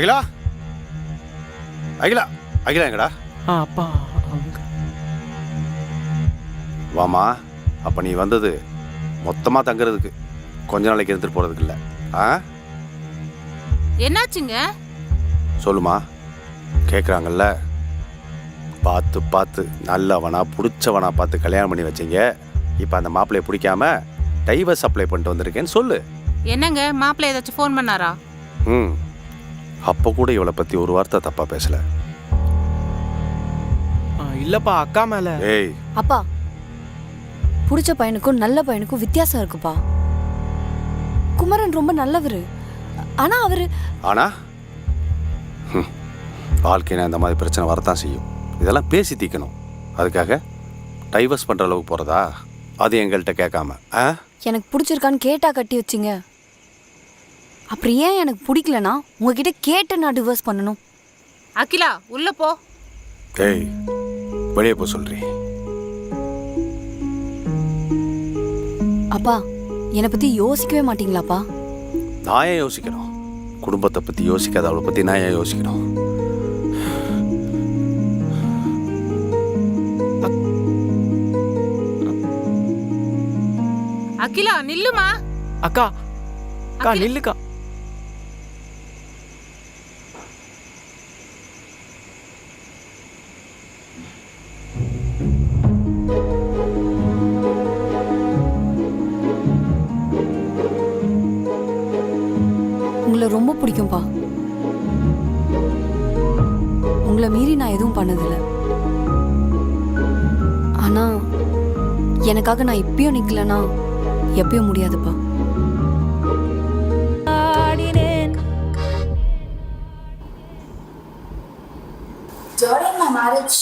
அகிலா அகிலா அகிலா எங்கடா? அப்பா வாமா. அப்போ நீ வந்தது மொத்தமாக தங்குறதுக்கு, கொஞ்ச நாளைக்கு எடுத்துகிட்டு போகிறதுக்கு இல்லை. என்னாச்சுங்க? சொல்லுமா. கேட்குறாங்கல்ல. பார்த்து பார்த்து நல்லவனா பிடிச்சவனா பார்த்து கல்யாணம் பண்ணி வச்சிங்க. இப்போ அந்த மாப்பிள்ளையை பிடிக்காம டைவர்ஸ் அப்ளை பண்ணிட்டு வந்திருக்கேன்னு சொல்லு. என்னங்க, மாப்பிள்ளை ஏதாச்சும் ஃபோன் பண்ணாரா? அப்போ கூட இவளை பற்றி ஒரு வார்த்தை தப்பாக பேசல. இல்லப்பா, அக்கா மேல. ஏய் அப்பா, பிடிச்ச பையனுக்கும் நல்ல பையனுக்கும் வித்தியாசம் இருக்குப்பா. குமரன் ரொம்ப நல்லவர். ஆனா வாழ்க்கையில இந்த மாதிரி பிரச்சனை வரத்தான் செய்யும். இதெல்லாம் பேசி தீக்கணும். அதுக்காக டைவர்ஸ் பண்ற அளவுக்கு போறதா? அது எங்கள்கிட்ட கேட்காம எனக்கு பிடிச்சிருக்கான்னு கேட்டா கட்டி வச்சிங்க. அப்புறம் ஏன் எனக்கு பிடிக்கலனா உங்ககிட்ட கேட்டு நான் டிவோர்ஸ் பண்ணணும்? அகிலா, உள்ள போ. ஏய், வெளியே போ சொல்றீ. அப்பா, என்னை பத்தி யோசிக்கவே மாட்டீங்களாப்பா? நான் ஏன் யோசிக்கணும்? குடும்பத்தை பத்தி யோசிக்காத அவளை பத்தி நான் ஏன் யோசிக்கணும்? அகிலா, நில்லுமா. அக்கா அக்கா நில்லுக்கா. உங்களை ரொம்ப பிடிக்கும்பா. உங்களை மீறி நான் எதுவும் பண்ணதில்லை. ஆனா எனக்காக நான் இப்பயும் நிக்கலனா எப்பயும் முடியாதுப்பா. During my marriage,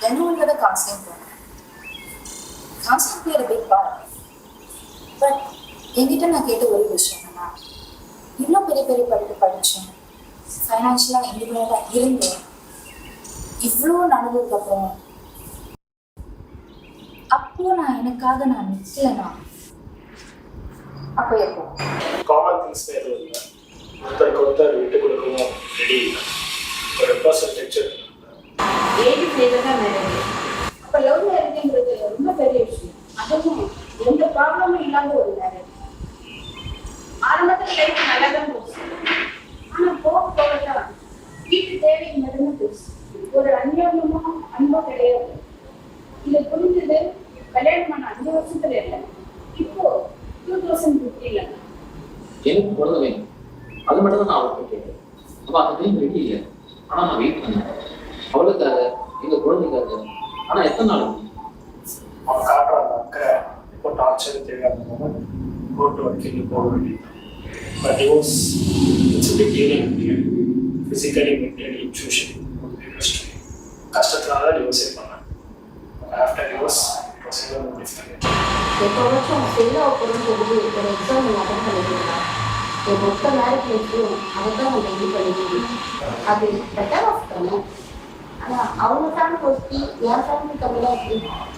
then only the counseling program. Counseling played a big part. But என்கிட்ட நான் கேட்ட ஒரு விஷயம் என்னன்னா, இவ்வளோ பெரிய பெரிய படிப்பு படித்தேன், ஃபைனான்ஷியலாக இண்டிபெண்டாக இருந்தேன், இவ்வளோ நடந்ததுக்கு அப்புறம் அப்போ நான் எனக்காக நான் நிற்கலனா அப்போ எப்போ? காமன் திங்ஸ் எதுவும் இல்லை. ஒருத்தருக்கு ஒருத்தர் விட்டு கொடுக்கவும் ரெடி இல்லை. ஒரு பர்சன்டேஜ் ஏழு பேர் தான் மேரேஜ். அப்போ லவ் மேரேஜ்ங்கிறது ரொம்ப பெரிய விஷயம். அதுவும் எந்த ப்ராப்ளமும் இல்லாத ஒரு மேரேஜ். ஆரம்பத்தில் லைஃப் நல்லா தான் போச்சு. ஆனால் போக போகத்தான் வீட்டு தேவை மட்டும்தான் போச்சு. ஒரு அந்யோன்யமோ அன்போ கிடையாது. இது புரிஞ்சது கல்யாணம் பண்ண 5 வருஷத்துல இல்லை, இப்போ 2015. எனக்கு குழந்தை வேணும், அது மட்டும் தான் நான் அவளுக்கு கேட்கிறேன். அப்போ அந்த டைம் ரெடி இல்லை. ஆனால் நான் வெயிட் பண்ணேன் அவளுக்காக, எங்கள் குழந்தைக்காக. ஆனால் எத்தனை நாள் அவன் காட்டுற அந்த அக்கறை இப்போ டார்ச்சர் தெரியாத போது கோர்ட்டு வக்கீல் போக வேண்டியது. But divorce it's a big deal in India. Physically, mentally, emotionally, கஷ்டத்தினால டிவோர்ஸே பண்ணேன். After divorce it was even more difficult. எப்போவாச்சும் அவங்க செல்ல போகிறோம்னு சொல்லி ஒரு எக்ஸாம் நீங்கள் அட்டன் பண்ணிருக்கீங்களா? என் மொத்த மேரேஜ் லைஃப்லையும் அதை தான் நம்ம இது பண்ணிருக்கீங்க. அது பெட்டர் ஆஃப் பண்ணோம். ஆனால் அவங்க ஃபேமிலி ஒஸ்தி, என் ஃபேமிலி கம்மியாக இருக்குது.